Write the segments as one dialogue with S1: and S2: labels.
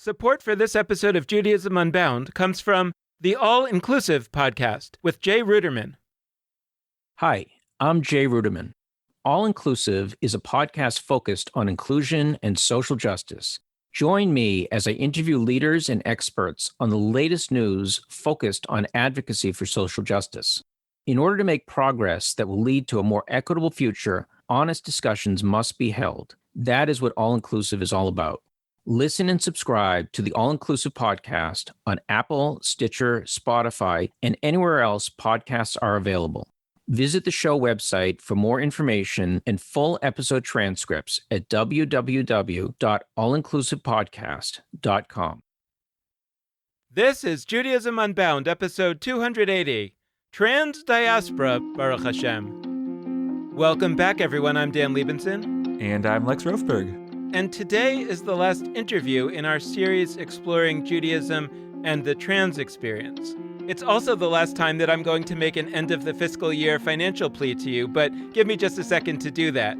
S1: Support for this episode of Judaism Unbound comes from the All-Inclusive podcast with Jay Ruderman.
S2: Hi, I'm Jay Ruderman. All-Inclusive is a podcast focused on inclusion and social justice. Join me as I interview leaders and experts on the latest news focused on advocacy for social justice. In order to make progress that will lead to a more equitable future, honest discussions must be held. That is what All-Inclusive is all about. Listen and subscribe to the All-Inclusive podcast on Apple, Stitcher, Spotify, and anywhere else podcasts are available. Visit the show website for more information and full episode transcripts at www.allinclusivepodcast.com.
S1: This is Judaism Unbound, episode 280, Trans Diaspora, Baruch Hashem. Welcome back, everyone. I'm Dan Liebenson.
S3: And I'm Lex Rofberg.
S1: And today is the last interview in our series exploring Judaism and the trans experience. It's also the last time that I'm going to make an end of the fiscal year financial plea to you, but give me just a second to do that.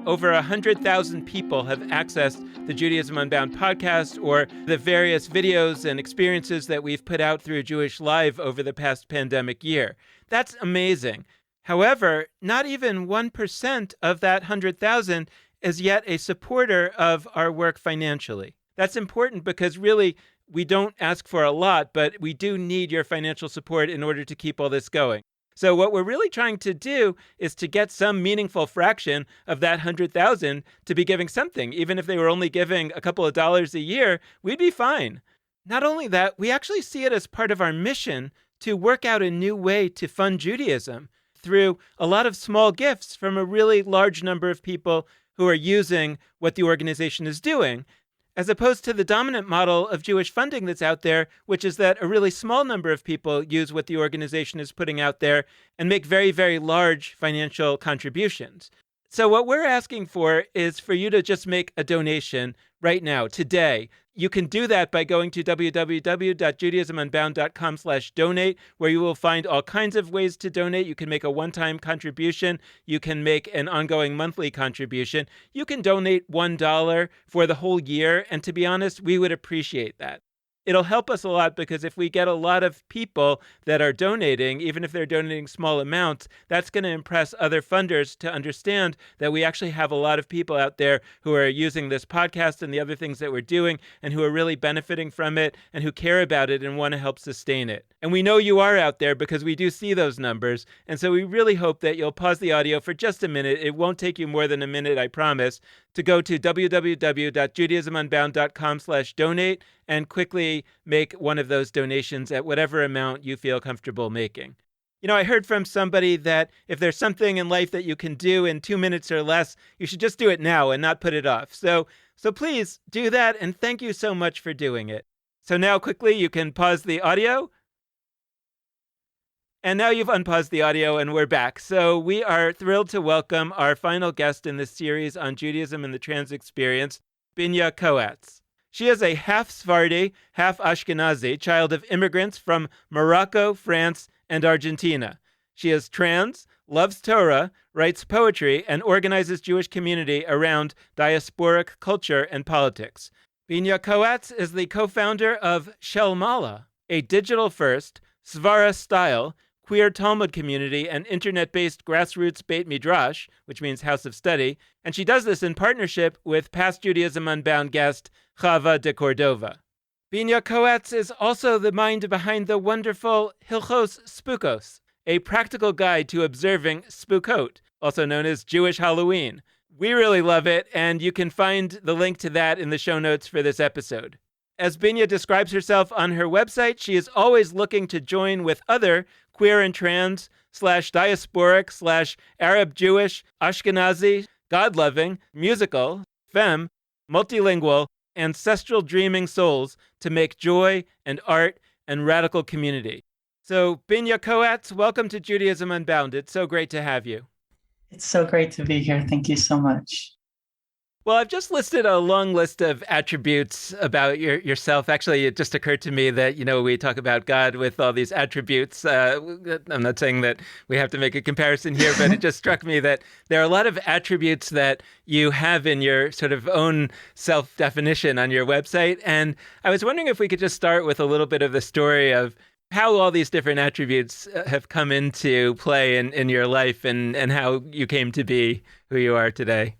S1: Over 100,000 people have accessed the Judaism Unbound podcast or the various videos and experiences that we've put out through Jewish Live over the past pandemic year. That's amazing. However, not even 1% of that 100,000 is yet a supporter of our work financially. That's important because really we don't ask for a lot, but we do need your financial support in order to keep all this going. So what we're really trying to do is to get some meaningful fraction of that 100,000 to be giving something. Even if they were only giving a couple of dollars a year, we'd be fine. Not only that, we actually see it as part of our mission to work out a new way to fund Judaism through a lot of small gifts from a really large number of people who are using what the organization is doing, as opposed to the dominant model of Jewish funding that's out there, which is that a really small number of people use what the organization is putting out there and make very, very large financial contributions. So what we're asking for is for you to just make a donation right now, today. You can do that by going to www.judaismunbound.com/donate, where you will find all kinds of ways to donate. You can make a one-time contribution. You can make an ongoing monthly contribution. You can donate $1 for the whole year. And to be honest, we would appreciate that. It'll help us a lot because if we get a lot of people that are donating, even if they're donating small amounts, that's going to impress other funders to understand that we actually have a lot of people out there who are using this podcast and the other things that we're doing and who are really benefiting from it and who care about it and want to help sustain it. And we know you are out there because we do see those numbers. And so we really hope that you'll pause the audio for just a minute. It won't take you more than a minute, I promise, to go to www.judaismunbound.com/donate and quickly make one of those donations at whatever amount you feel comfortable making. You know, I heard from somebody that if there's something in life that you can do in 2 minutes or less, you should just do it now and not put it off. So please do that, and thank you so much for doing it. So now quickly you can pause the audio. And now you've unpaused the audio and we're back. So we are thrilled to welcome our final guest in this series on Judaism and the trans experience, Binya Kóatz. She is a half Sephardi, half Ashkenazi child of immigrants from Morocco, France, and Argentina. She is trans, loves Torah, writes poetry, and organizes Jewish community around diasporic culture and politics. Binya Kóatz is the co-founder of Shelmala, a digital-first, Svara-style, queer Talmud community and internet-based grassroots Beit Midrash, which means house of study, and she does this in partnership with past Judaism Unbound guest Chava de Cordova. Binya Kóatz is also the mind behind the wonderful Hilchos Spookos, a practical guide to observing Spookot, also known as Jewish Halloween. We really love it, and you can find the link to that in the show notes for this episode. As Binya describes herself on her website, she is always looking to join with other queer and trans /diasporic /Arab Jewish, Ashkenazi, God-loving, musical, femme, multilingual, ancestral dreaming souls to make joy and art and radical community. So Binya Kóatz, welcome to Judaism Unbound. It's so great to have you.
S4: It's so great to be here. Thank you so much.
S1: Well, I've just listed a long list of attributes about yourself. Actually, it just occurred to me that, we talk about God with all these attributes. I'm not saying that we have to make a comparison here, but it just struck me that there are a lot of attributes that you have in your sort of own self-definition on your website. And I was wondering if we could just start with a little bit of the story of how all these different attributes have come into play in your life and how you came to be who you are today.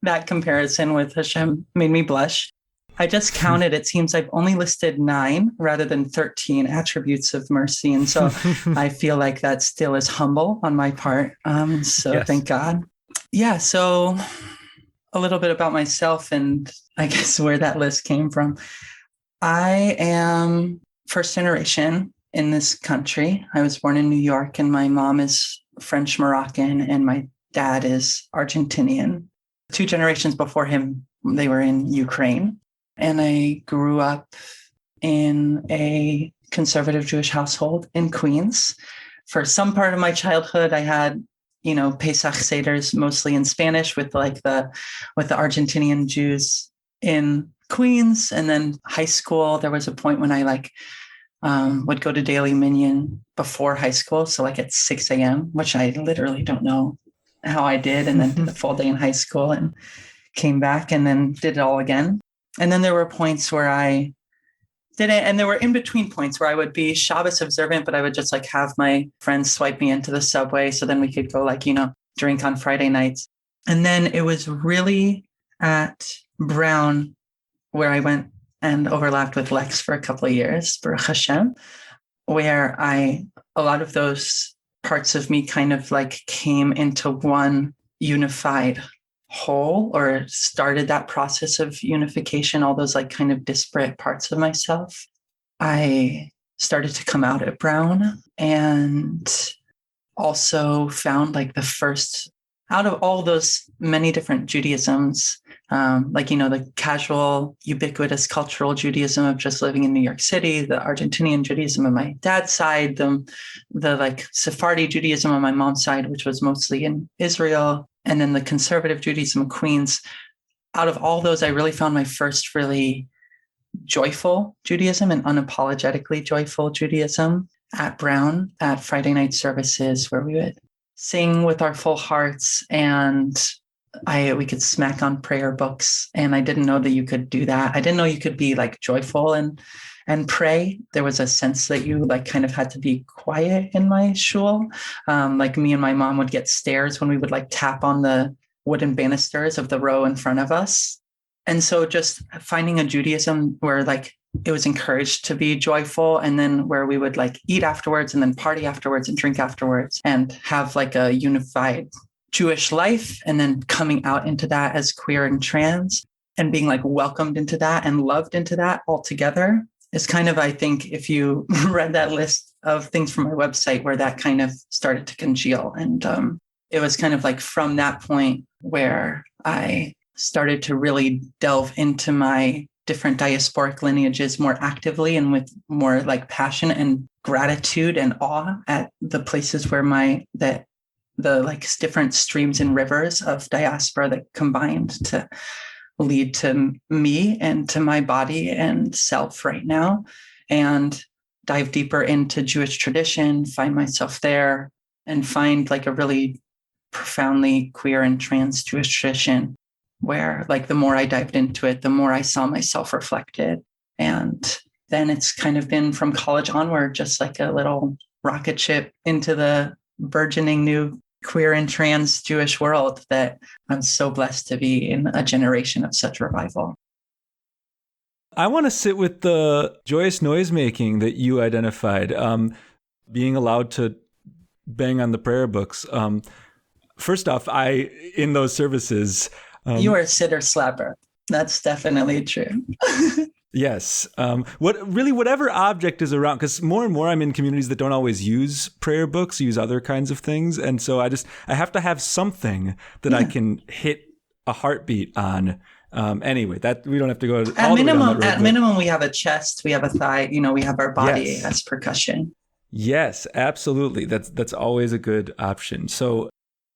S3: That comparison with Hashem made me blush. I just counted. It seems I've only listed 9 rather than 13 attributes of mercy. And so I feel like that still is humble on my part. Yes. Thank God. Yeah. So a little bit about myself and I guess where that list came from. I am first generation in this country. I was born in New York and my mom is French Moroccan and my dad is Argentinian. 2 generations before him, they were in Ukraine. And I grew up in a conservative Jewish household in Queens. For some part of my childhood, I had, Pesach Seders, mostly in Spanish with the Argentinian Jews in Queens. And then high school, there was a point when I would go to daily minyan before high school. So at 6 a.m., which I literally don't know how I did, and then did the full day in high school and came back and then did it all again. And then there were points where I didn't, and there were in between points where I would be Shabbos observant, but I would just have my friends swipe me into the subway. So then we could go drink on Friday nights. And then it was really at Brown where I went and overlapped with Lex for a couple of years, Baruch Hashem, where a lot of those parts of me kind of came into one unified whole, or started that process of unification, all those kind of disparate parts of myself. I started to come out at Brown and also found the first out of all those many different Judaisms, the casual, ubiquitous cultural Judaism of just living in New York City, the Argentinian Judaism on my dad's side, the Sephardi Judaism on my mom's side, which was mostly in Israel, and then the conservative Judaism of Queens. Out of all those, I really found my first really joyful Judaism and unapologetically joyful Judaism at Brown at Friday night services, where we would sing with our full hearts and we could smack on prayer books. And I didn't know that you could do that. I didn't know you could be joyful and pray. There was a sense that you kind of had to be quiet in my shul. Me and my mom would get stares when we would tap on the wooden banisters of the row in front of us. And so just finding a Judaism where it was encouraged to be joyful, and then where we would eat afterwards and then party afterwards and drink afterwards and have a unified Jewish life, and then coming out into that as queer and trans and being welcomed into that and loved into that all together is kind of, I think, if you read that list of things from my website, where that kind of started to congeal. And it was kind of from that point where I started to really delve into my different diasporic lineages more actively and with more passion and gratitude and awe at the places where the different streams and rivers of diaspora that combined to lead to me and to my body and self right now, and dive deeper into Jewish tradition, find myself there, and find a really profoundly queer and trans Jewish tradition where the more I dived into it, the more I saw myself reflected. And then it's kind of been from college onward, just a little rocket ship into the burgeoning new queer and trans Jewish world that I'm so blessed to be in a generation of such revival.
S4: I want to sit with the joyous noise making that you identified, being allowed to bang on the prayer books. First off, in those services,
S3: you are a sitter slapper. That's definitely true.
S4: Yes. Whatever object is around, because more and more I'm in communities that don't always use prayer books, use other kinds of things. And so I have to have something that I can hit a heartbeat on. Anyway, that we don't have to go all the way down that road.
S3: At minimum, we have a chest, we have a thigh, we have our body as percussion.
S4: Yes, absolutely. That's always a good option. So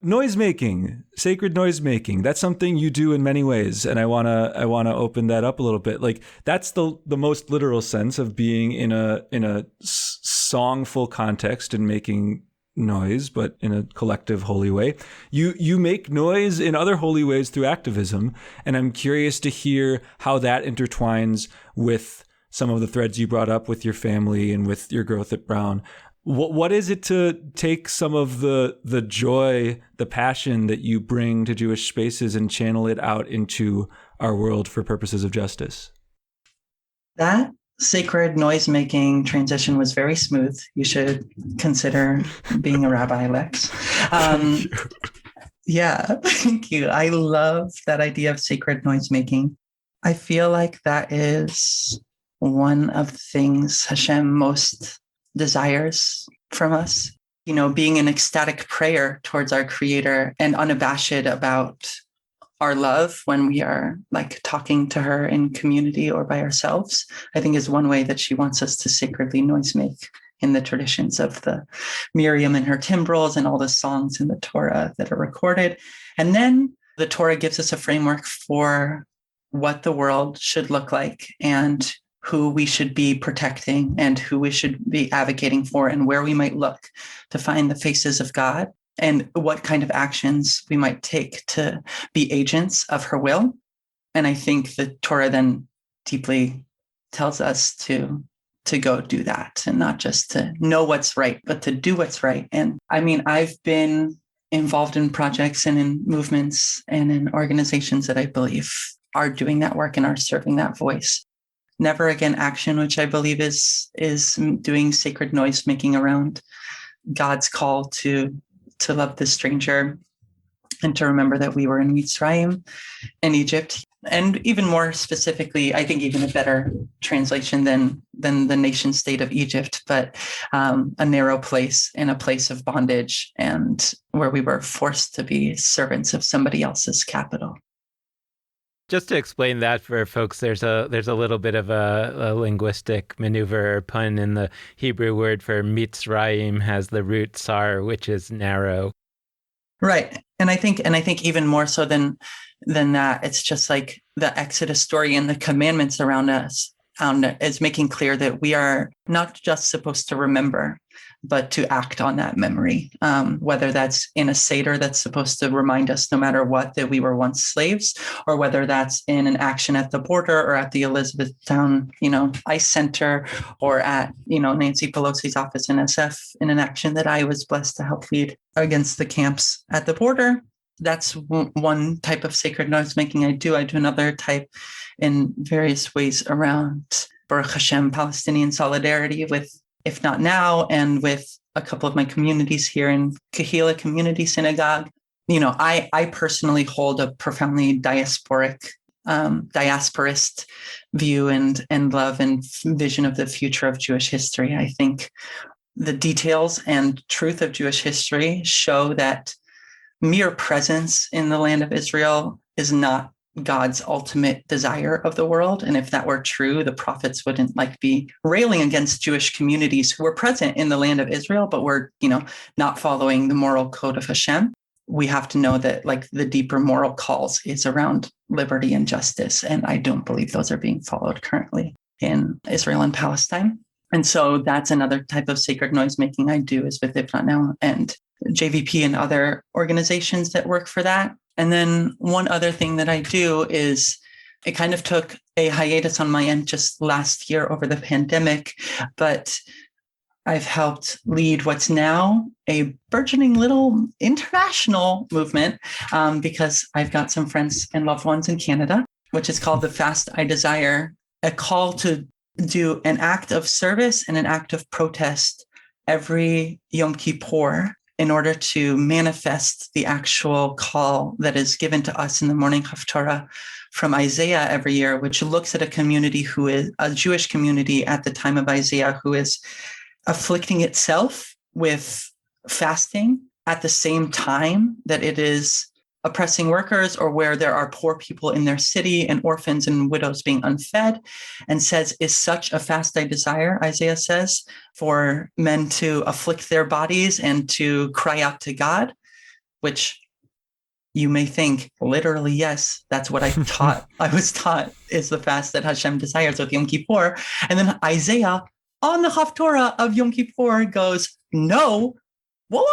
S4: noisemaking, sacred noisemaking, that's something you do in many ways. And I want to open that up a little bit. Like, that's the most literal sense of being in a songful context and making noise, but in a collective holy way. You make noise in other holy ways through activism. And I'm curious to hear how that intertwines with some of the threads you brought up with your family and with your growth at Brown. What is it to take some of the joy, the passion that you bring to Jewish spaces and channel it out into our world for purposes of justice?
S3: That sacred noise-making transition was very smooth. You should consider being a rabbi, Lex. Yeah, thank you. I love that idea of sacred noise-making. I feel like that is one of the things Hashem most desires from us, being an ecstatic prayer towards our Creator and unabashed about our love when we are like talking to her in community or by ourselves, I think is one way that she wants us to sacredly noise make in the traditions of the Miriam and her timbrels and all the songs in the Torah that are recorded. And then the Torah gives us a framework for what the world should look like and who we should be protecting and who we should be advocating for and where we might look to find the faces of God and what kind of actions we might take to be agents of her will. And I think the Torah then deeply tells us to go do that and not just to know what's right, but to do what's right. And I mean, I've been involved in projects and in movements and in organizations that I believe are doing that work and are serving that voice. Never Again Action, which I believe is doing sacred noise making around God's call to love the stranger and to remember that we were in Mitzrayim, in Egypt. And even more specifically, I think even a better translation than the nation state of Egypt, but a narrow place in a place of bondage and where we were forced to be servants of somebody else's capital.
S1: Just to explain that for folks, there's a little bit of a linguistic maneuver or pun in the Hebrew word for Mitzrayim has the root sar, which is narrow.
S3: Right. And I think even more so than that, it's just like the Exodus story and the commandments around us is making clear that we are not just supposed to remember, but to act on that memory, whether that's in a Seder that's supposed to remind us no matter what that we were once slaves, or whether that's in an action at the border or at the Elizabethtown, ICE Center, or at, Nancy Pelosi's office in SF in an action that I was blessed to help lead against the camps at the border. That's one type of sacred noise making I do. I do another type in various ways around Baruch Hashem Palestinian solidarity with If Not Now, and with a couple of my communities here in Kehila Community Synagogue. I personally hold a profoundly diasporist view and love and vision of the future of Jewish history. I think the details and truth of Jewish history show that mere presence in the land of Israel is not God's ultimate desire of the world. And if that were true, the prophets wouldn't be railing against Jewish communities who were present in the land of Israel, but were, not following the moral code of Hashem. We have to know that the deeper moral calls is around liberty and justice. And I don't believe those are being followed currently in Israel and Palestine. And so that's another type of sacred noise making I do is with If Not Now and JVP and other organizations that work for that. And then one other thing that I do is it kind of took a hiatus on my end just last year over the pandemic, but I've helped lead what's now a burgeoning little international movement because I've got some friends and loved ones in Canada, which is called The Fast I Desire, a call to do an act of service and an act of protest every Yom Kippur in order to manifest the actual call that is given to us in the morning Haftarah from Isaiah every year, which looks at a community who is a Jewish community at the time of Isaiah, who is afflicting itself with fasting at the same time that it is oppressing workers, or where there are poor people in their city and orphans and widows being unfed, and says, is such a fast I desire, Isaiah says, for men to afflict their bodies and to cry out to God. which you may think, literally, yes, that's what I was taught is the fast that Hashem desires with Yom Kippur. And then Isaiah on the Haftorah of Yom Kippur goes, no, what?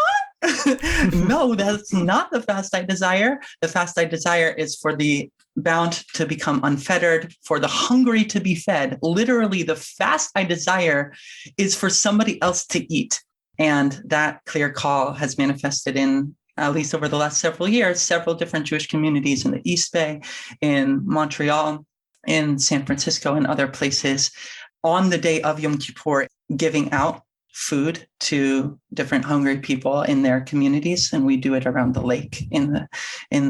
S3: No, that's not the fast I desire. The fast I desire is for the bound to become unfettered, for the hungry to be fed. Literally, the fast I desire is for somebody else to eat. And that clear call has manifested in, at least over the last several years, several different Jewish communities in the East Bay, in Montreal, in San Francisco, and other places on the day of Yom Kippur, giving out food to different hungry people in their communities. And we do it around the lake in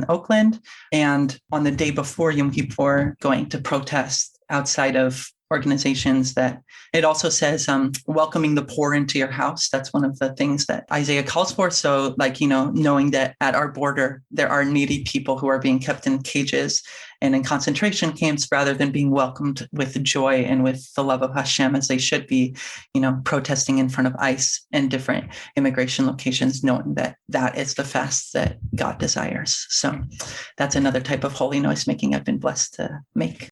S3: Oakland. And on the day before Yom Kippur, going to protest outside of organizations that it also says welcoming the poor into your house. That's one of the things that Isaiah calls for. So knowing that at our border, there are needy people who are being kept in cages and in concentration camps rather than being welcomed with joy and with the love of Hashem as they should be, protesting in front of ICE and different immigration locations, knowing that that is the fast that God desires. So that's another type of holy noise making I've been blessed to make.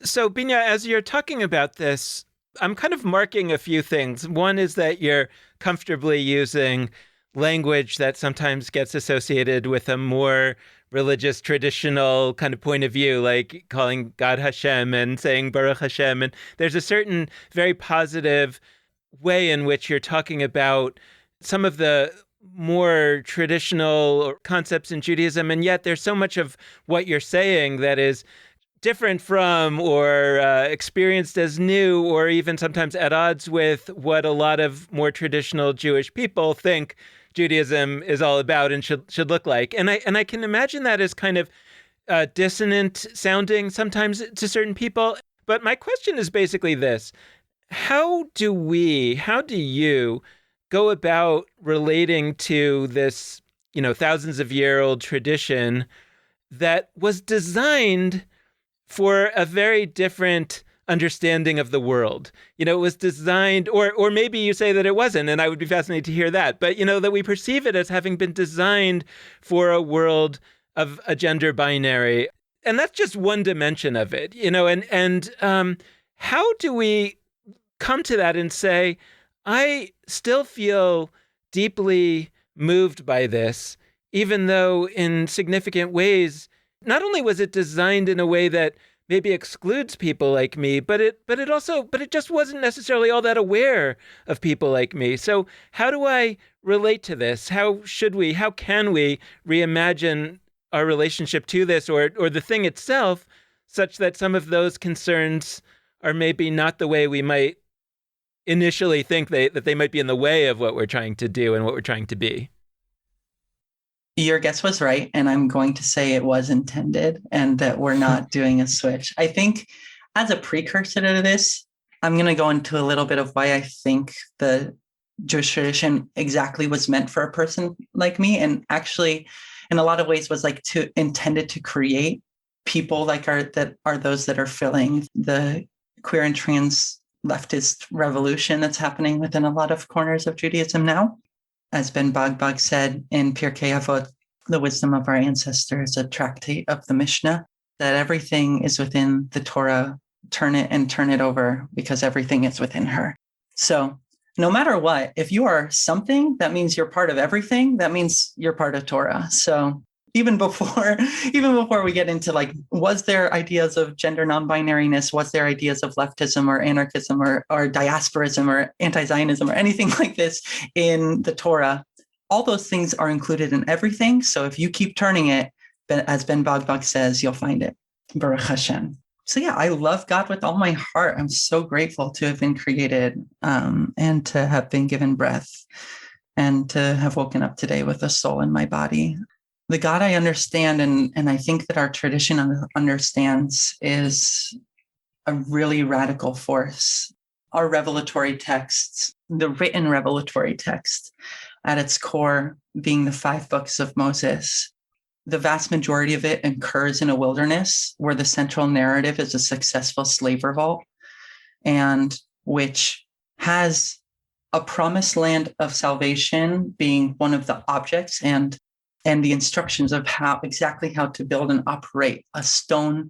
S1: So, Binya, as you're talking about this, I'm kind of marking a few things. One is that you're comfortably using language that sometimes gets associated with a more religious, traditional kind of point of view, like calling God Hashem and saying Baruch Hashem. And there's a certain very positive way in which you're talking about some of the more traditional concepts in Judaism. And yet there's so much of what you're saying that is different from or experienced as new or even sometimes at odds with what a lot of more traditional Jewish people think Judaism is all about and should look like. And I can imagine that as kind of dissonant sounding sometimes to certain people. But my question is basically this. How do you go about relating to this, thousands of year old tradition that was designed for a very different understanding of the world? It was designed, or maybe you say that it wasn't, and I would be fascinated to hear that, but that we perceive it as having been designed for a world of a gender binary. And that's just one dimension of it, and how do we come to that and say, I still feel deeply moved by this, even though in significant ways, not only was it designed in a way that maybe excludes people like me, but it just wasn't necessarily all that aware of people like me. So how do I relate to this? How can we reimagine our relationship to this or the thing itself such that some of those concerns are maybe not the way we might initially think that they might be in the way of what we're trying to do and what we're trying to be?
S3: Your guess was right. And I'm going to say it was intended and that we're not doing a switch. I think as a precursor to this, I'm going to go into a little bit of why I think the Jewish tradition exactly was meant for a person like me. And actually, in a lot of ways was intended to create people that are those that are filling the queer and trans leftist revolution that's happening within a lot of corners of Judaism now. As Ben Bagbag said in Pirkei Avot, the wisdom of our ancestors, a tractate of the Mishnah, that everything is within the Torah. Turn it and turn it over because everything is within her. So no matter what, if you are something, that means you're part of everything. That means you're part of Torah. So even before we get into was there ideas of gender non-binariness? Was there ideas of leftism or anarchism or diasporism or anti-Zionism or anything like this in the Torah? All those things are included in everything. So if you keep turning it, as Ben Bagbag says, you'll find it. Baruch Hashem. So yeah, I love God with all my heart. I'm so grateful to have been created and to have been given breath and to have woken up today with a soul in my body. The God I understand, and I think that our tradition understands, is a really radical force. Our revelatory texts, the written revelatory text, at its core being the 5 books of Moses, the vast majority of it occurs in a wilderness where the central narrative is a successful slave revolt, and which has a promised land of salvation being one of the objects, and the instructions of exactly how to build and operate a stone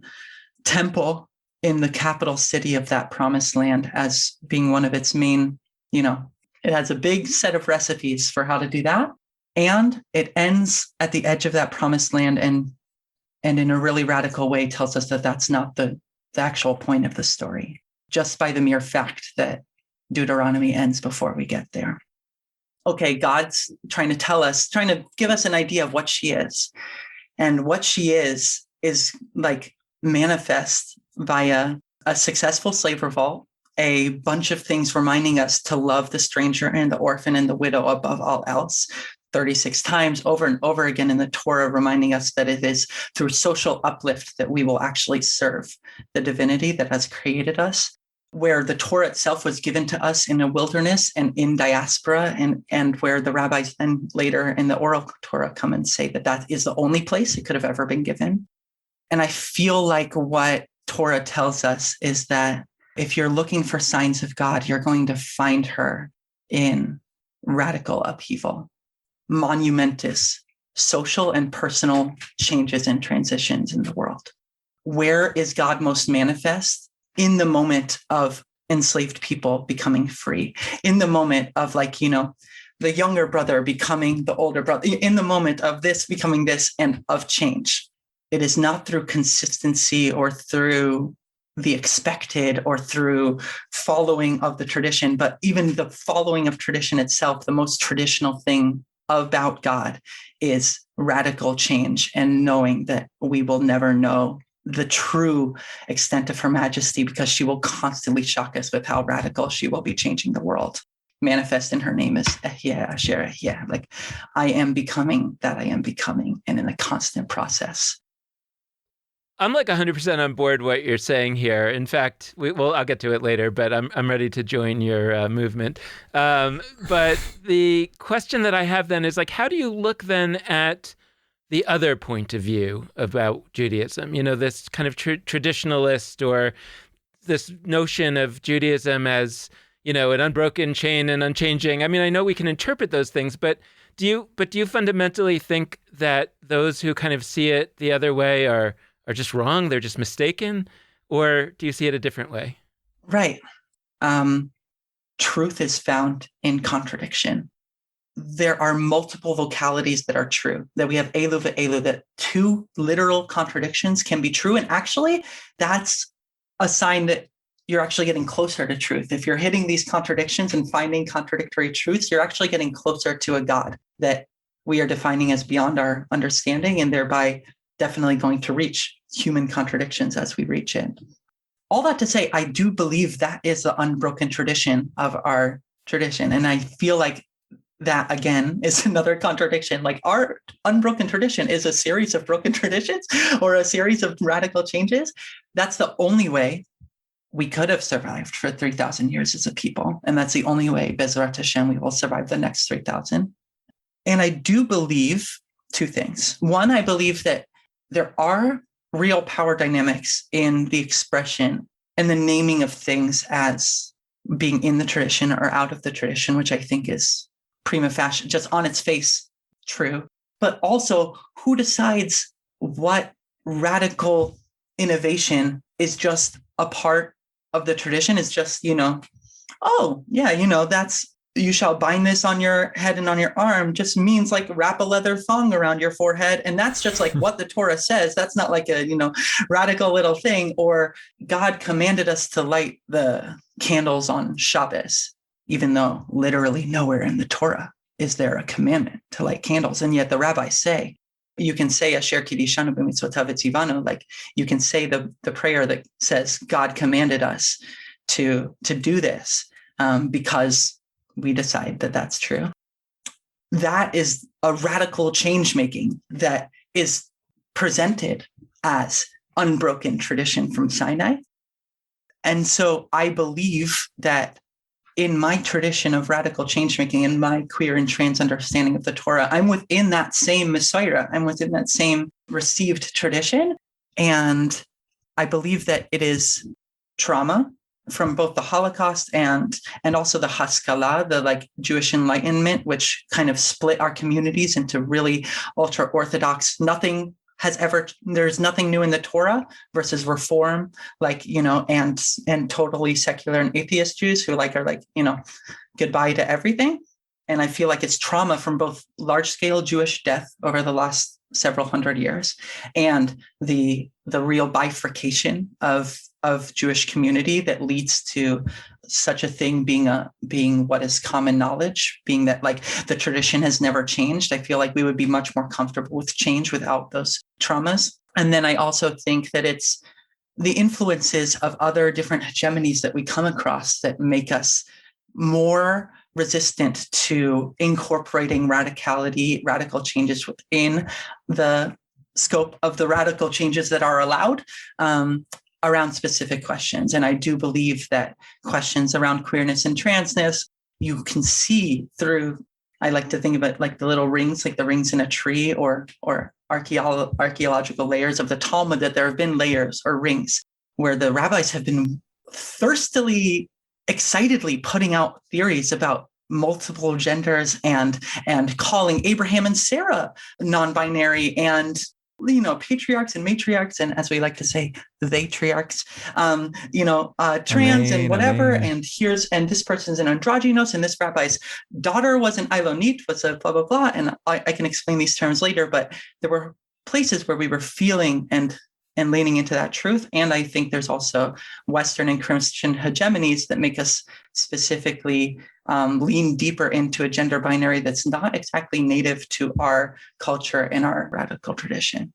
S3: temple in the capital city of that promised land as being one of its main, it has a big set of recipes for how to do that. And it ends at the edge of that promised land, and in a really radical way tells us that that's not the actual point of the story, just by the mere fact that Deuteronomy ends before we get there. Okay, God's trying to give us an idea of what she is. And what she is like manifest via a successful slave revolt, a bunch of things reminding us to love the stranger and the orphan and the widow above all else, 36 times over and over again in the Torah, reminding us that it is through social uplift that we will actually serve the divinity that has created us, where the Torah itself was given to us in a wilderness and in diaspora, and where the rabbis then later in the oral Torah come and say that is the only place it could have ever been given. And I feel like what Torah tells us is that if you're looking for signs of God, you're going to find her in radical upheaval, monumentous social and personal changes and transitions in the world. Where is God most manifest? In the moment of enslaved people becoming free, in the moment of the younger brother becoming the older brother, in the moment of this becoming this and of change. It is not through consistency or through the expected or through following of the tradition, but even the following of tradition itself, the most traditional thing about God is radical change and knowing that we will never know the true extent of her majesty because she will constantly shock us with how radical she will be changing the world. Manifest in her name is Ehyeh Asher Ehyeh, like I am becoming that I am becoming, and in a constant process.
S1: I'm like 100% on board what you're saying here. In fact, I'll get to it later, but I'm ready to join your movement. But the question that I have then is how do you look then at the other point of view about Judaism? This kind of traditionalist, or this notion of Judaism as, an unbroken chain and unchanging. I mean, I know we can interpret those things, but do you fundamentally think that those who kind of see it the other way are just wrong? They're just mistaken? Or do you see it a different way?
S3: Right. Truth is found in contradiction. There are multiple vocalities that are true, that we have elu ve'elu, that two literal contradictions can be true. And actually, that's a sign that you're actually getting closer to truth. If you're hitting these contradictions and finding contradictory truths, you're actually getting closer to a God that we are defining as beyond our understanding, and thereby definitely going to reach human contradictions as we reach it. All that to say, I do believe that is the unbroken tradition of our tradition. And I feel like that, again, is another contradiction. Like our unbroken tradition is a series of broken traditions or a series of radical changes. That's the only way we could have survived for 3,000 years as a people. And that's the only way, Bezrat Hashem, we will survive the next 3,000. And I do believe two things. One, I believe that there are real power dynamics in the expression and the naming of things as being in the tradition or out of the tradition, which I think is prima facie, just on its face, true. But also, who decides what radical innovation is just a part of the tradition? Is just, that's, you shall bind this on your head and on your arm, just means wrap a leather thong around your forehead. And that's just what the Torah says. That's not a, radical little thing. Or God commanded us to light the candles on Shabbos, even though literally nowhere in the Torah is there a commandment to light candles. And yet the rabbis say, you can say Asher Kidishanu b'mitzvotav etzivanu, you can say the prayer that says God commanded us to do this because we decide that that's true. That is a radical change making that is presented as unbroken tradition from Sinai. And so I believe that in my tradition of radical change making, in my queer and trans understanding of the Torah, I'm within that same Messiah. I'm within that same received tradition. And I believe that it is trauma from both the Holocaust and also the Haskalah, the like Jewish Enlightenment, which kind of split our communities into really ultra Orthodox. There's nothing new in the Torah versus Reform, like, and totally secular and atheist Jews who are goodbye to everything. And I feel like it's trauma from both large scale Jewish death over the last several hundred years and the real bifurcation of Jewish community that leads to such a thing being what is common knowledge, being that like the tradition has never changed. I feel like we would be much more comfortable with change without those traumas. And then I also think that it's the influences of other different hegemonies that we come across that make us more resistant to incorporating radical changes within the scope of the radical changes that are allowed around specific questions. And I do believe that questions around queerness and transness, you can see through, I like to think of it like the little rings, like the rings in a tree or archaeological layers of the Talmud, that there have been layers or rings where the rabbis have been thirstily, excitedly putting out theories about multiple genders and calling Abraham and Sarah non-binary and patriarchs and matriarchs, and as we like to say, they triarchs, trans and whatever. Amen. And this person's an androgynous, and this rabbi's daughter was an Ilonit, was a blah, blah, blah. And I can explain these terms later, but there were places where we were feeling and leaning into that truth. And I think there's also Western and Christian hegemonies that make us specifically lean deeper into a gender binary that's not exactly native to our culture and our radical tradition.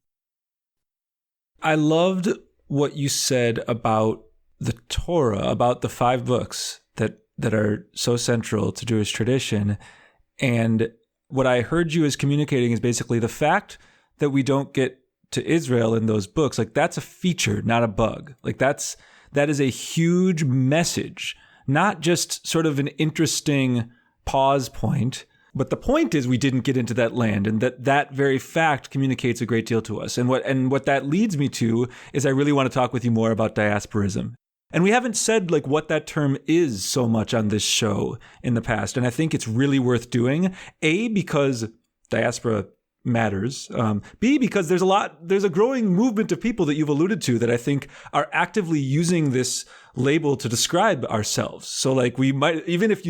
S4: I loved what you said about the Torah, about the 5 books that are so central to Jewish tradition. And what I heard you as communicating is basically the fact that we don't get to Israel in those books, like that's a feature, not a bug. Like that is a huge message, not just sort of an interesting pause point, but the point is we didn't get into that land, and that very fact communicates a great deal to us. And what that leads me to is I really want to talk with you more about diasporism. And we haven't said like what that term is so much on this show in the past, and I think it's really worth doing. A, because diaspora matters. B, because there's a growing movement of people that you've alluded to that I think are actively using this label to describe ourselves. So like we might, even if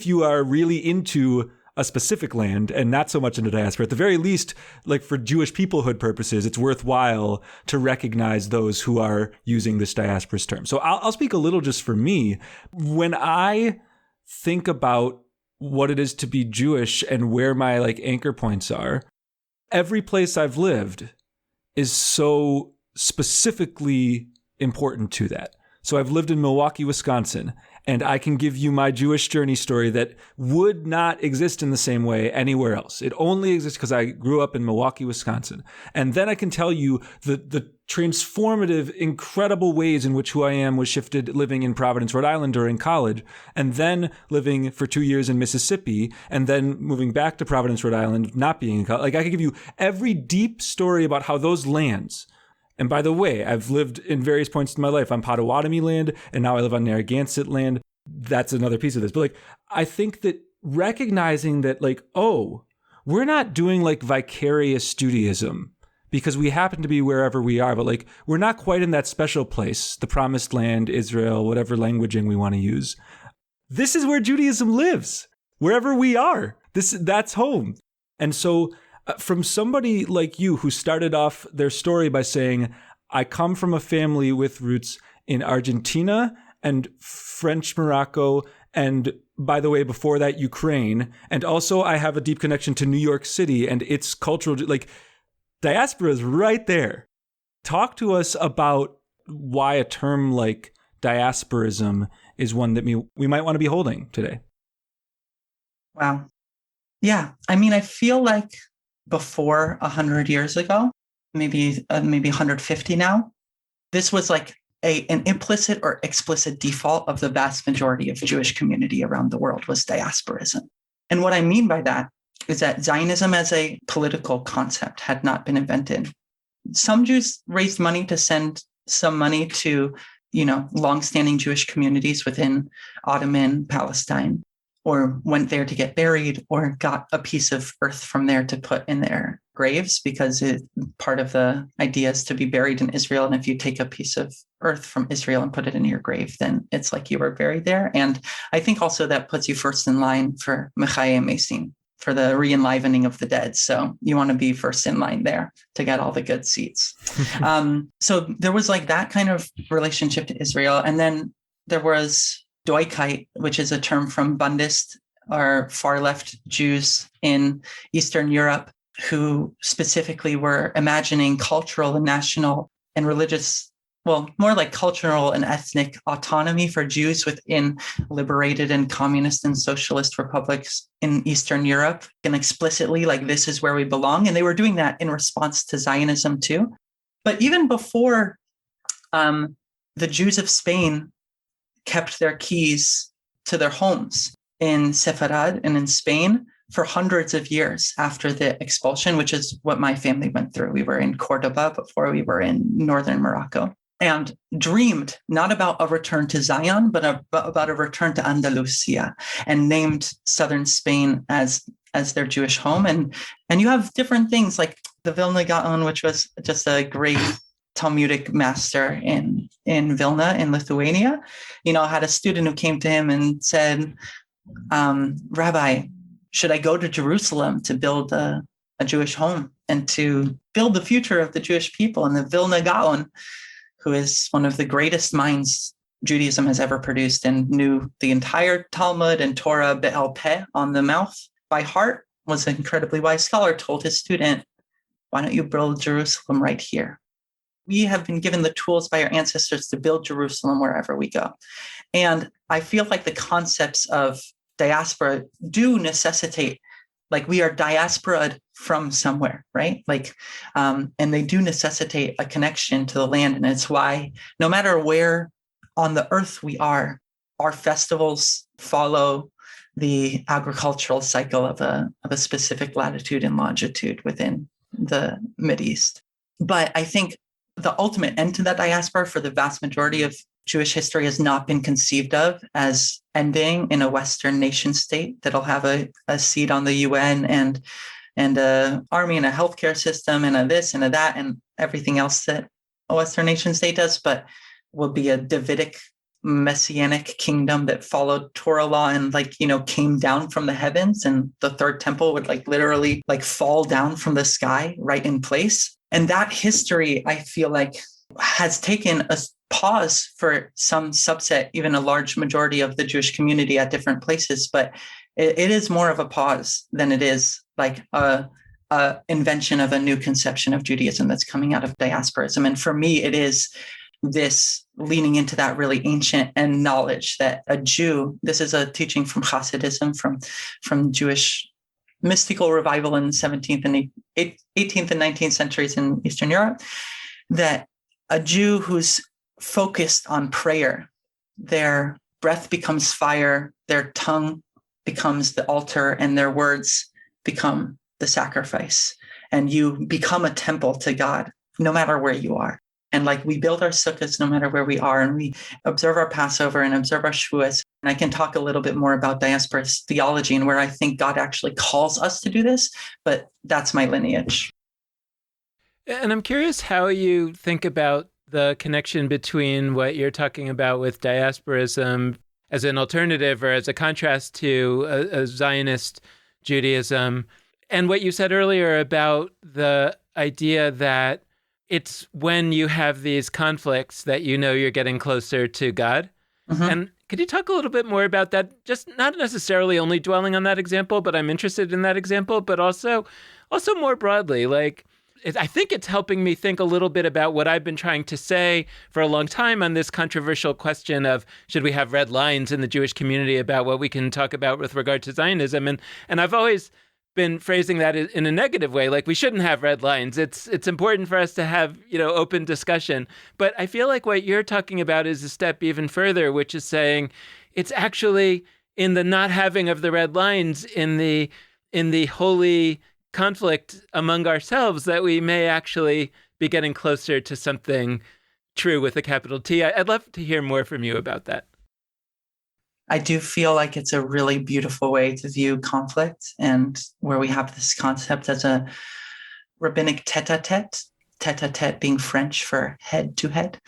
S4: you are really into a specific land and not so much into diaspora, at the very least, like for Jewish peoplehood purposes, it's worthwhile to recognize those who are using this diasporist term. So I'll speak a little just for me. When I think about what it is to be Jewish and where my like anchor points are, every place I've lived is so specifically important to that. So I've lived in Milwaukee, Wisconsin, and I can give you my Jewish journey story that would not exist in the same way anywhere else. It only exists because I grew up in Milwaukee, Wisconsin. And then I can tell you the transformative, incredible ways in which who I am was shifted living in Providence, Rhode Island during college, and then living for 2 years in Mississippi, and then moving back to Providence, Rhode Island, not being in college. Like I could give you every deep story about how those lands. And by the way, I've lived in various points in my life. I'm Potawatomi land, and now I live on Narragansett land. That's another piece of this. But like, I think that recognizing that like, oh, we're not doing like vicarious Judaism because we happen to be wherever we are, but like, we're not quite in that special place, the promised land, Israel, whatever languaging we want to use. This is where Judaism lives, wherever we are. That's home. And so from somebody like you who started off their story by saying, I come from a family with roots in Argentina and French Morocco, and by the way, before that, Ukraine. And also I have a deep connection to New York City and its cultural, like diaspora is right there. Talk to us about why a term like diasporism is one that we might want to be holding today.
S3: Wow. Yeah. I mean, I feel like before 100 years ago, maybe 150 now, this was like an implicit or explicit default of the vast majority of Jewish community around the world was diasporism. And what I mean by that is that Zionism as a political concept had not been invented. Some Jews raised money to send some money to longstanding Jewish communities within Ottoman Palestine, or went there to get buried, or got a piece of earth from there to put in their graves, because part of the idea is to be buried in Israel. And if you take a piece of earth from Israel and put it in your grave, then it's like you were buried there. And I think also that puts you first in line for Mechayeh Mesim, for the re-enlivening of the dead. So you want to be first in line there to get all the good seats. So there was like that kind of relationship to Israel. And then there was Doikite, which is a term from Bundist or far left Jews in Eastern Europe, who specifically were imagining cultural and national and religious, well, more like cultural and ethnic autonomy for Jews within liberated and communist and socialist republics in Eastern Europe, and explicitly like, this is where we belong. And they were doing that in response to Zionism too. But even before the Jews of Spain kept their keys to their homes in Sefarad and in Spain for hundreds of years after the expulsion, which is what my family went through. We were in Cordoba before we were in northern Morocco, and dreamed not about a return to Zion, but about a return to Andalusia, and named southern Spain as their Jewish home. And you have different things like the Vilna Gaon, which was just a great Talmudic master in Vilna in Lithuania, had a student who came to him and said, Rabbi, should I go to Jerusalem to build a Jewish home and to build the future of the Jewish people? And the Vilna Gaon, who is one of the greatest minds Judaism has ever produced and knew the entire Talmud and Torah Be'al Peh, on the mouth, by heart, was an incredibly wise scholar, told his student, why don't you build Jerusalem right here? We have been given the tools by our ancestors to build Jerusalem wherever we go. And I feel like the concepts of diaspora do necessitate, like, we are diasporaed from somewhere, right? Like, and they do necessitate a connection to the land. And it's why no matter where on the earth we are, our festivals follow the agricultural cycle of a specific latitude and longitude within the Mideast. But I think the ultimate end to that diaspora for the vast majority of Jewish history has not been conceived of as ending in a Western nation state that'll have a seat on the UN and an army and a healthcare system and a this and a that and everything else that a Western nation state does, but will be a Davidic messianic kingdom that followed Torah law and came down from the heavens, and the third temple would literally fall down from the sky right in place. And that history, I feel like, has taken a pause for some subset, even a large majority of the Jewish community at different places. But it is more of a pause than it is like a invention of a new conception of Judaism that's coming out of diasporism. And for me, it is this leaning into that really ancient and knowledge that a Jew, this is a teaching from Hasidism, from Jewish mystical revival in the 17th and 18th and 19th centuries in Eastern Europe, that a Jew who's focused on prayer, their breath becomes fire, their tongue becomes the altar, and their words become the sacrifice. And you become a temple to God, no matter where you are. And we build our sukkahs no matter where we are, and we observe our Passover and observe our Shavuos. And I can talk a little bit more about diaspora theology and where I think God actually calls us to do this, but that's my lineage.
S1: And I'm curious how you think about the connection between what you're talking about with diasporism as an alternative or as a contrast to a Zionist Judaism, and what you said earlier about the idea that it's when you have these conflicts that you're getting closer to God. Mm-hmm. And could you talk a little bit more about that? Just not necessarily only dwelling on that example, but I'm interested in that example, but also more broadly. I think it's helping me think a little bit about what I've been trying to say for a long time on this controversial question of should we have red lines in the Jewish community about what we can talk about with regard to Zionism. And I've always been phrasing that in a negative way, we shouldn't have red lines. It's important for us to have, open discussion. But I feel like what you're talking about is a step even further, which is saying it's actually in the not having of the red lines, in the holy conflict among ourselves, that we may actually be getting closer to something true with a capital T. I'd love to hear more from you about that.
S3: I do feel like it's a really beautiful way to view conflict, and where we have this concept as a rabbinic tête-à-tête, tête-à-tête being French for head to head.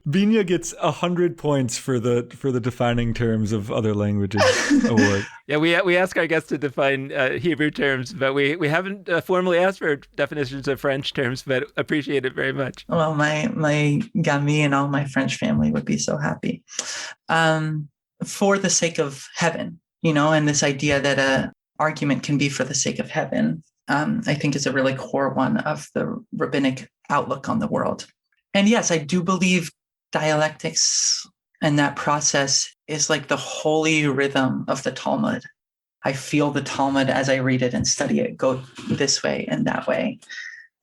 S4: Binya gets 100 points for the defining terms of other languages award.
S1: Yeah, we ask our guests to define Hebrew terms, but we haven't formally asked for definitions of French terms, but appreciate it very much.
S3: Well, my Gami and all my French family would be so happy. For the sake of heaven, and this idea that a argument can be for the sake of heaven, I think is a really core one of the rabbinic outlook on the world. And yes, I do believe dialectics and that process is like the holy rhythm of the Talmud. I feel the Talmud as I read it and study it go this way and that way.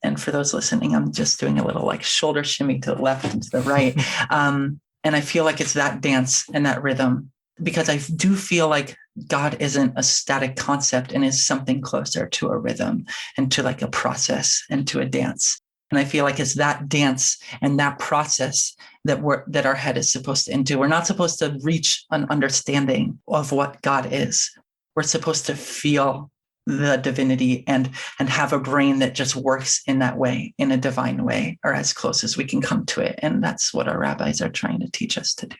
S3: And for those listening, I'm just doing a little like shoulder shimmy to the left and to the right. And I feel like it's that dance and that rhythm, because I do feel like God isn't a static concept and is something closer to a rhythm and to like a process and to a dance. And I feel like it's that dance and that process that our head is supposed to into. We're not supposed to reach an understanding of what God is. We're supposed to feel the divinity and have a brain that just works in that way, in a divine way, or as close as we can come to it. And that's what our rabbis are trying to teach us to do.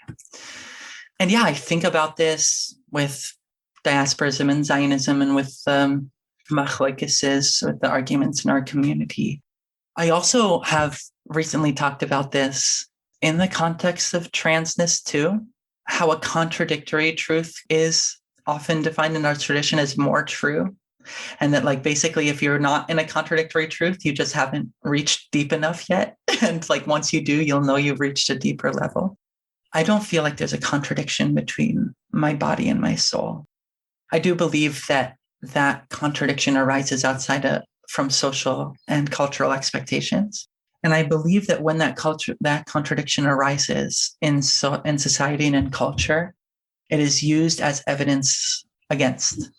S3: And yeah, I think about this with diasporism and Zionism and with machlokeses, with the arguments in our community. I also have recently talked about this in the context of transness too, how a contradictory truth is often defined in our tradition as more true. And that like basically if you're not in a contradictory truth, you just haven't reached deep enough yet. And like once you do, you'll know you've reached a deeper level. I don't feel like there's a contradiction between my body and my soul. I do believe that contradiction arises outside from social and cultural expectations. And I believe that when that contradiction arises in society and in culture, it is used as evidence against.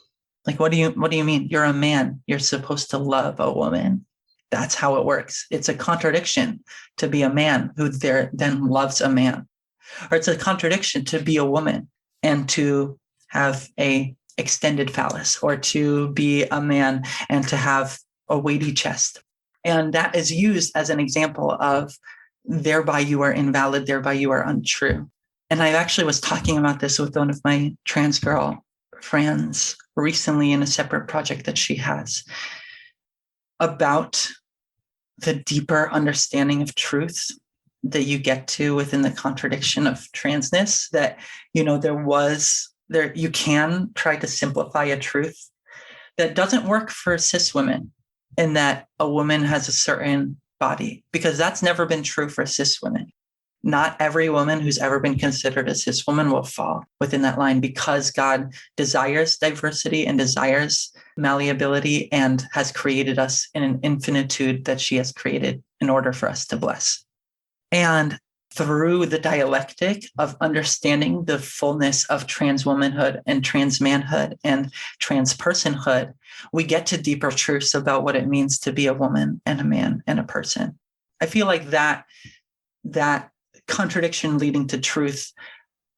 S3: Like, what do you mean? You're a man. You're supposed to love a woman. That's how it works. It's a contradiction to be a man who then loves a man. Or it's a contradiction to be a woman and to have a extended phallus, or to be a man and to have a weighty chest. And that is used as an example of thereby you are invalid, thereby you are untrue. And I actually was talking about this with one of my trans girl friends recently in a separate project that she has about the deeper understanding of truth that you get to within the contradiction of transness, that, you can try to simplify a truth that doesn't work for cis women, in that a woman has a certain body, because that's never been true for cis women. Not every woman who's ever been considered a cis woman will fall within that line, because God desires diversity and desires malleability and has created us in an infinitude that she has created in order for us to bless. And through the dialectic of understanding the fullness of trans womanhood and trans manhood and trans personhood, we get to deeper truths about what it means to be a woman and a man and a person. I feel like that contradiction leading to truth.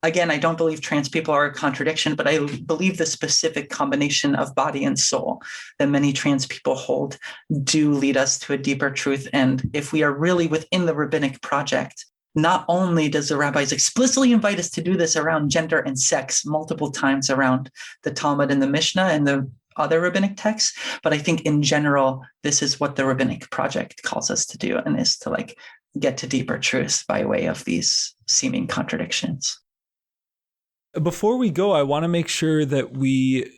S3: Again, I don't believe trans people are a contradiction, but I believe the specific combination of body and soul that many trans people hold do lead us to a deeper truth. And if we are really within the rabbinic project, not only does the rabbis explicitly invite us to do this around gender and sex multiple times around the Talmud and the Mishnah and the other rabbinic texts, but I think in general, this is what the rabbinic project calls us to do, and is to like get to deeper truths by way of these seeming contradictions.
S4: Before we go, I want to make sure that we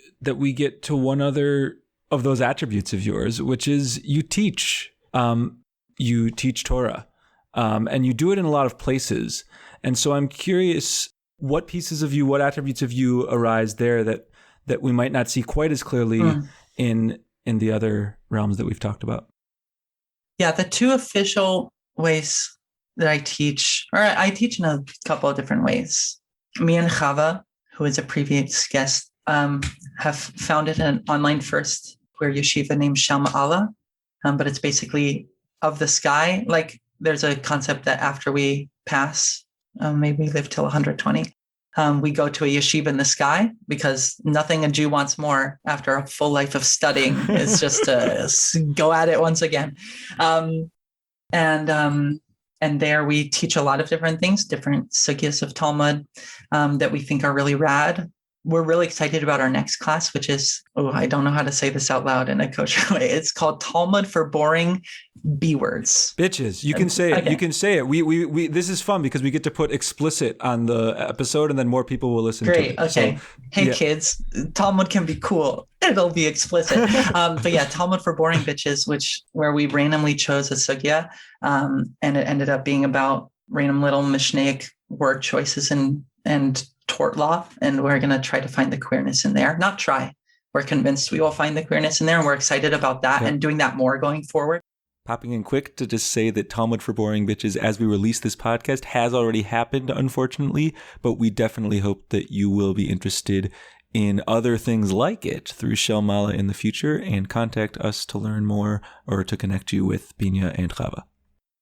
S4: get to one other of those attributes of yours, which is you teach Torah, and you do it in a lot of places. And so I'm curious, what attributes of you arise there that we might not see quite as clearly in the other realms that we've talked about?
S3: Yeah, the two official ways that I teach in a couple of different ways. Me and Chava, who is a previous guest, have founded an online first queer yeshiva named Shalom Allah, but it's basically of the sky, like there's a concept that after we pass, maybe we live till 120, we go to a yeshiva in the sky, because nothing a Jew wants more after a full life of studying is just to go at it once again. And there we teach a lot of different things, different sugyas of Talmud that we think are really rad. We're really excited about our next class, which is, I don't know how to say this out loud in a kosher way. It's called Talmud for Boring B Words.
S4: Bitches, you can say it.
S3: Okay.
S4: You can say it. We this is fun because we get to put explicit on the episode, and then more people will listen to it.
S3: Great. Okay.
S4: So,
S3: hey, kids, Talmud can be cool. It'll be explicit. But yeah, Talmud for Boring Bitches, where we randomly chose a sugya, and it ended up being about random little Mishnaic word choices and tort law, and we're going to try to find the queerness in there. Not try. We're convinced we will find the queerness in there, and we're excited about that and doing that more going forward.
S4: Popping in quick to just say that Talmud for Boring Bitches, as we release this podcast, has already happened, unfortunately, but we definitely hope that you will be interested in other things like it through Shel Mala in the future, and contact us to learn more or to connect you with Binya and Chava.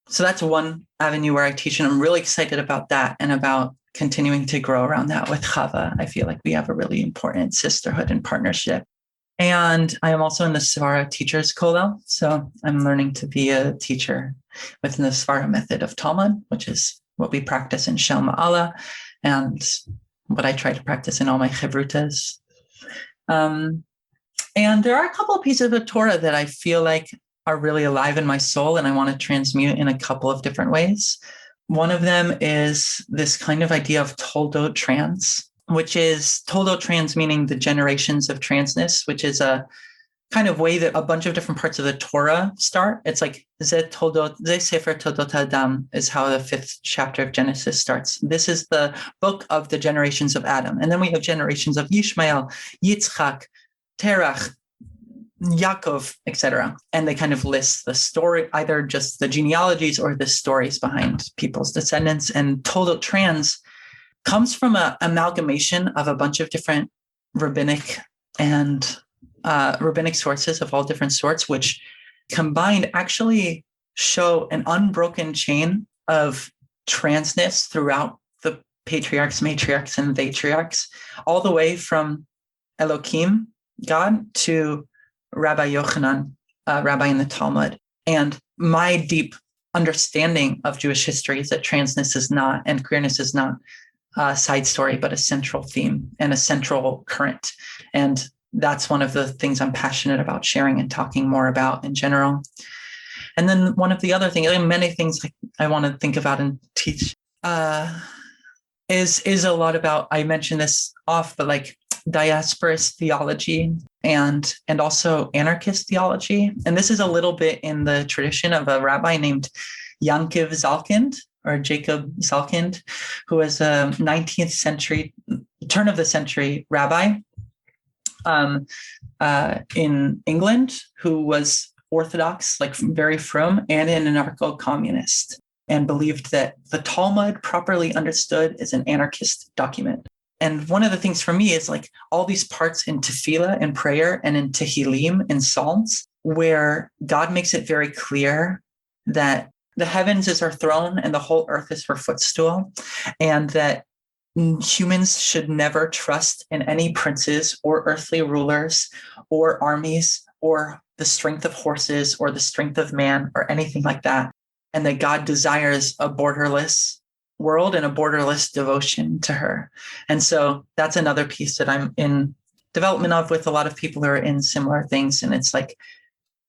S3: So that's one avenue where I teach, and I'm really excited about that and about continuing to grow around that with Chava. I feel like we have a really important sisterhood and partnership. And I am also in the Svara Teachers Kollel. So I'm learning to be a teacher within the Svara method of Talmud, which is what we practice in Shel Ma'ala and what I try to practice in all my chevrutas. And there are a couple of pieces of the Torah that I feel like are really alive in my soul, and I want to transmute in a couple of different ways. One of them is this kind of idea of toldot trans, which is toldot trans meaning the generations of transness, which is a kind of way that a bunch of different parts of the Torah start. It's like Ze Sefer Toldot Adam is how the 5th chapter of Genesis starts. This is the book of the generations of Adam. And then we have generations of Yishmael, Yitzchak, Terach, Yaakov, etc. And they kind of list the story, either just the genealogies or the stories behind people's descendants. And toldot trans comes from an amalgamation of a bunch of different rabbinic and rabbinic sources of all different sorts, which combined actually show an unbroken chain of transness throughout the patriarchs, matriarchs, and patriarchs, all the way from Elohim, God, to Rabbi Yochanan, rabbi in the Talmud. And my deep understanding of Jewish history is that transness is not, and queerness is not a side story, but a central theme and a central current. And that's one of the things I'm passionate about sharing and talking more about in general. And then one of the other things, many things I want to think about and teach, is a lot about, I mentioned this off, but like diasporist theology and also anarchist theology. And this is a little bit in the tradition of a rabbi named Yankiv Zalkind, or Jacob Zalkind, who was a 19th century, turn of the century rabbi in England, who was Orthodox, like very frum, and an anarcho-communist, and believed that the Talmud, properly understood, is an anarchist document. And one of the things for me is like all these parts in tefillah and prayer and in Tehillim and Psalms, where God makes it very clear that the heavens is our throne and the whole earth is her footstool, and that humans should never trust in any princes or earthly rulers or armies or the strength of horses or the strength of man or anything like that. And that God desires a borderless world and a borderless devotion to her. And so that's another piece that I'm in development of with a lot of people who are in similar things. And it's like,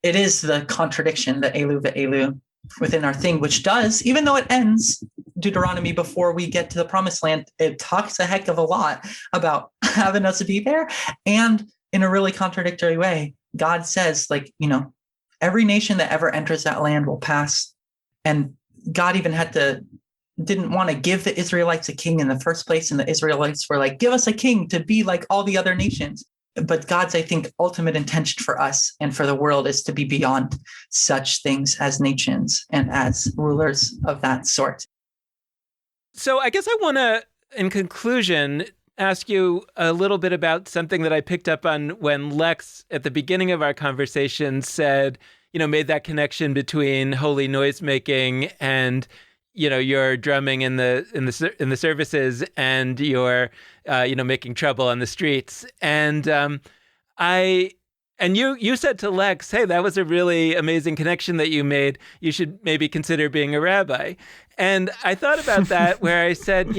S3: it is the contradiction, the Elu ve'elu within our thing, which does, even though it ends Deuteronomy before we get to the promised land, it talks a heck of a lot about having us be there. And in a really contradictory way, God says, like, you know, every nation that ever enters that land will pass. And God even didn't want to give the Israelites a king in the first place. And the Israelites were like, give us a king to be like all the other nations. But God's, I think, ultimate intention for us and for the world is to be beyond such things as nations and as rulers of that sort.
S1: So I guess I want to, in conclusion, ask you a little bit about something that I picked up on when Lex, at the beginning of our conversation, said, made that connection between holy noisemaking and your drumming in the services and your making trouble on the streets. And you said to Lex, hey, that was a really amazing connection that you made. You should maybe consider being a rabbi. And I thought about that where I said,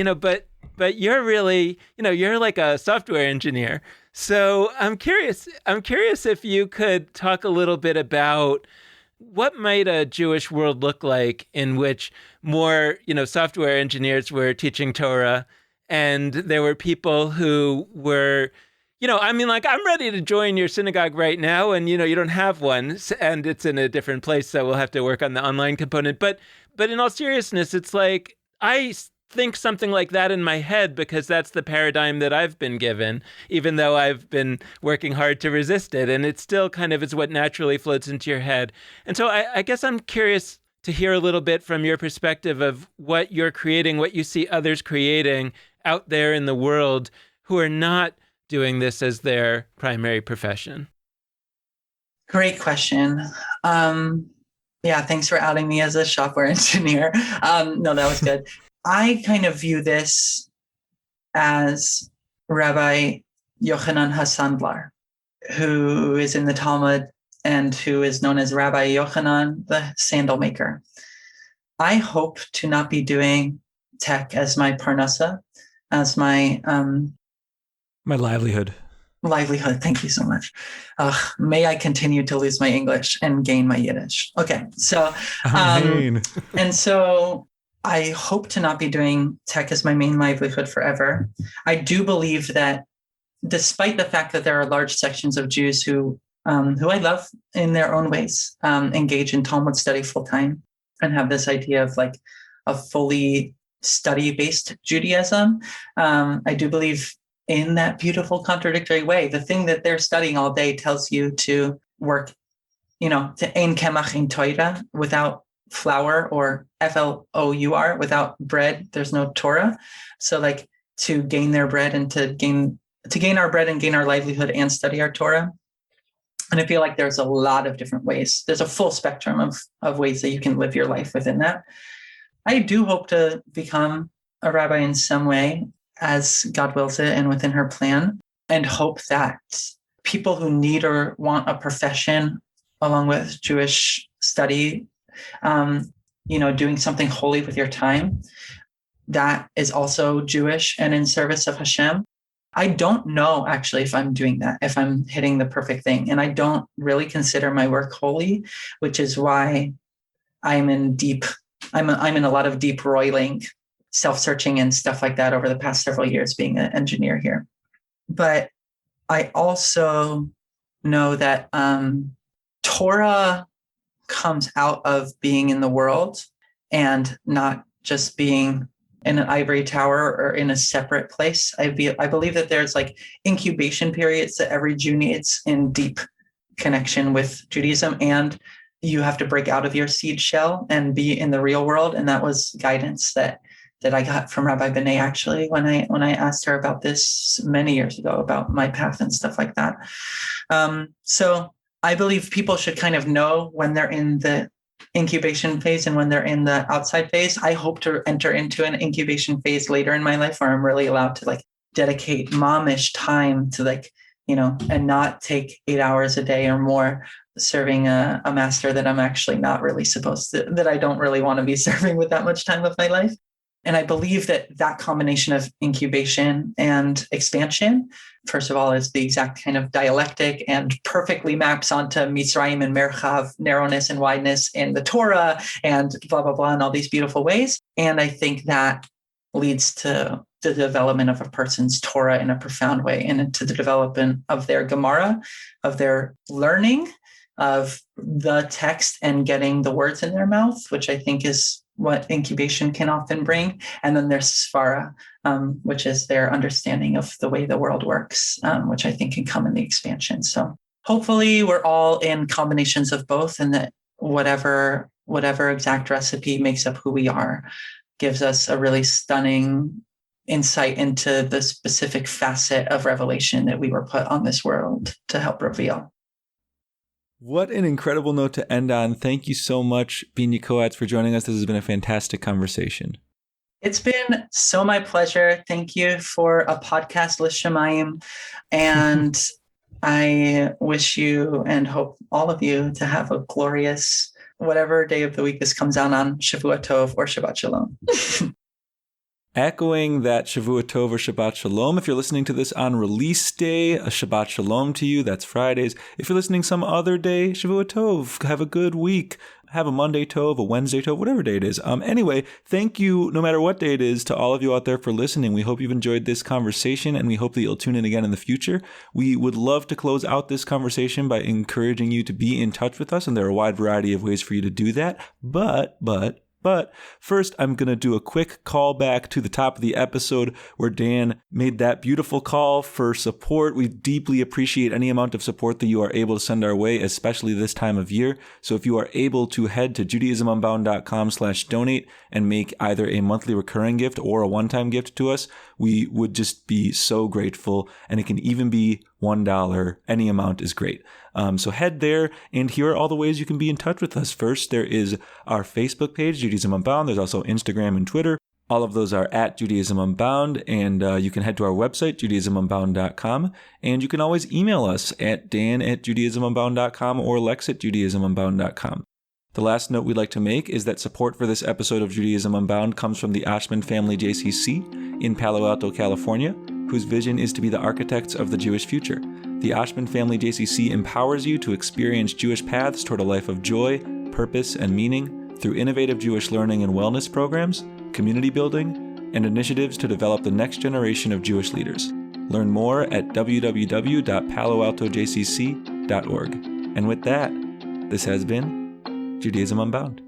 S1: but you're really, you're like a software engineer. So I'm curious if you could talk a little bit about what might a Jewish world look like in which more, software engineers were teaching Torah, and there were people who were, I'm ready to join your synagogue right now, and, you don't have one, and it's in a different place, so we'll have to work on the online component. But in all seriousness, it's like, I think something like that in my head because that's the paradigm that I've been given, even though I've been working hard to resist it. And it still kind of is what naturally floats into your head. And so I guess I'm curious to hear a little bit from your perspective of what you're creating, what you see others creating out there in the world who are not doing this as their primary profession.
S3: Great question. Thanks for outing me as a software engineer. No, that was good. I kind of view this as Rabbi Yochanan Hasandlar, who is in the Talmud and who is known as Rabbi Yochanan, the sandal maker. I hope to not be doing tech as my parnasa, as my
S4: livelihood.
S3: Livelihood. Thank you so much. May I continue to lose my English and gain my Yiddish. Okay, so and so I hope to not be doing tech as my main livelihood forever. I do believe that despite the fact that there are large sections of Jews who I love in their own ways, engage in Talmud study full time and have this idea of like a fully study-based Judaism, I do believe in that beautiful contradictory way. The thing that they're studying all day tells you to work, to ein kemach in Torah, without flour, or flour, without bread, there's no Torah. So like to gain their bread and to gain our bread and gain our livelihood and study our Torah. And I feel like there's a lot of different ways. There's a full spectrum of ways that you can live your life within that. I do hope to become a rabbi in some way, as God wills it and within her plan, and hope that people who need or want a profession along with Jewish study, doing something holy with your time, that is also Jewish and in service of Hashem. I don't know actually if I'm doing that, if I'm hitting the perfect thing. And I don't really consider my work holy, which is why I'm in a lot of deep roiling, self-searching and stuff like that over the past several years being an engineer here. But I also know that Torah comes out of being in the world and not just being in an ivory tower or in a separate place. I believe that there's like incubation periods that every Jew needs in deep connection with Judaism, and you have to break out of your seed shell and be in the real world. And that was guidance that I got from Rabbi Binya, actually, when I asked her about this many years ago, about my path and stuff like that. So I believe people should kind of know when they're in the incubation phase and when they're in the outside phase. I hope to enter into an incubation phase later in my life where I'm really allowed to like dedicate momish time to and not take 8 hours a day or more serving a master that I'm actually not really that I don't really want to be serving with that much time of my life. And I believe that combination of incubation and expansion, first of all, is the exact kind of dialectic and perfectly maps onto Mitzrayim and Merchav, narrowness and wideness in the Torah and blah, blah, blah, in all these beautiful ways. And I think that leads to the development of a person's Torah in a profound way, and to the development of their Gemara, of their learning of the text and getting the words in their mouth, which I think is what incubation can often bring. And then there's Svara, which is their understanding of the way the world works, which I think can come in the expansion. So hopefully we're all in combinations of both, and that whatever exact recipe makes up who we are gives us a really stunning insight into the specific facet of revelation that we were put on this world to help reveal.
S4: What an incredible note to end on. Thank you so much, Binya Kóatz, for joining us. This has been a fantastic conversation.
S3: It's been so my pleasure. Thank you for a podcast, L'Shamayim. And I wish you and hope all of you to have a glorious, whatever day of the week this comes out on, Shavua Tov or Shabbat Shalom.
S4: Echoing that Shavua Tov or Shabbat Shalom. If you're listening to this on release day, a Shabbat Shalom to you. That's Fridays. If you're listening some other day, Shavua Tov. Have a good week. Have a Monday Tov, a Wednesday Tov, whatever day it is. Anyway, thank you, no matter what day it is, to all of you out there for listening. We hope you've enjoyed this conversation, and we hope that you'll tune in again in the future. We would love to close out this conversation by encouraging you to be in touch with us, and there are a wide variety of ways for you to do that. But first, I'm going to do a quick call back to the top of the episode where Dan made that beautiful call for support. We deeply appreciate any amount of support that you are able to send our way, especially this time of year. So if you are able to head to judaismunbound.com/donate and make either a monthly recurring gift or a one-time gift to us, we would just be so grateful. And it can even be $1. Any amount is great. So head there, and here are all the ways you can be in touch with us. First, there is our Facebook page, Judaism Unbound. There's also Instagram and Twitter. All of those are at Judaism Unbound, and you can head to our website, judaismunbound.com, and you can always email us at dan@judaismunbound.com or lex@judaismunbound.com. The last note we'd like to make is that support for this episode of Judaism Unbound comes from the Ashman Family JCC in Palo Alto, California, whose vision is to be the architects of the Jewish future. The Ashman Family JCC empowers you to experience Jewish paths toward a life of joy, purpose, and meaning through innovative Jewish learning and wellness programs, community building, and initiatives to develop the next generation of Jewish leaders. Learn more at www.paloaltojcc.org. And with that, this has been Judaism Unbound.